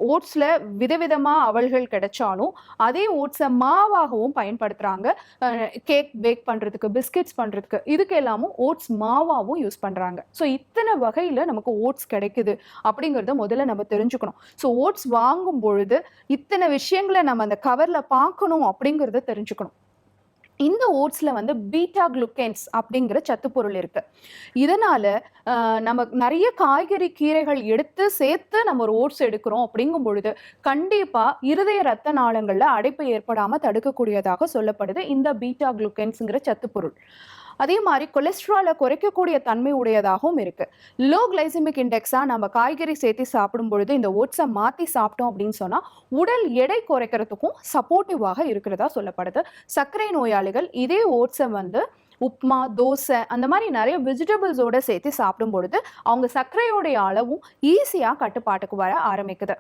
ஓட்ஸ்ல விதவிதமா அவல்கள் கிடைச்சாலும் அதே ஓட்ஸை மாவாகவும் பயன்படுத்துறாங்க. கேக் பேக் பண்றதுக்கு, பிஸ்கெட்ஸ் பண்றதுக்கு, இதுக்கு எல்லாமும் ஓட்ஸ் மாவாவும் யூஸ் பண்றாங்க. ஸோ இத்தனை வகையில நமக்கு ஓட்ஸ் கிடைக்குது அப்படிங்கிறத முதல்ல நம்ம தெரிஞ்சுக்கணும். ஸோ ஓட்ஸ் வாங்கும் பொழுது இத்தனை விஷயங்களை நம்ம அந்த கவர்ல பார்க்கணும் அப்படிங்கிறத தெரிஞ்சுக்கணும். இந்த ஓட்ஸ்ல வந்து பீட்டா குளுக்கன்ஸ் அப்படிங்கிற சத்துப்பொருள் இருக்கு. இதனால நம்ம நிறைய காய்கறி கீரைகள் எடுத்து சேர்த்து நம்ம ஒரு ஓட்ஸ் எடுக்கிறோம் அப்படிங்கும் பொழுது கண்டிப்பா இருதய ரத்த நாளங்கள்ல அடைப்பு ஏற்படாம தடுக்கக்கூடியதாக சொல்லப்படுது இந்த பீட்டா குளுக்கன்ஸ்ங்கிற சத்துப்பொருள். அதே மாதிரி கொலஸ்ட்ராலை குறைக்கக்கூடிய தன்மை உடையதாகவும் இருக்கு. லோ கிளைசமிக் இண்டெக்ஸா நம்ம காய்கறி சேர்த்து சாப்பிடும் பொழுது இந்த ஓட்ஸை மாற்றி சாப்பிட்டோம் அப்படின்னு சொன்னா உடல் எடை குறைக்கிறதுக்கும் சப்போர்ட்டிவாக இருக்கிறதா சொல்லப்படுது. சர்க்கரை நோயாளிகள் இதே ஓட்ஸை வந்து உப்மா, தோசை அந்த மாதிரி நிறைய வெஜிடபிள்ஸோட சேர்த்து சாப்பிடும் பொழுது அவங்க சர்க்கரையோடைய அளவும் ஈஸியாக கட்டுப்பாட்டுக்கு வர ஆரம்பிக்குது.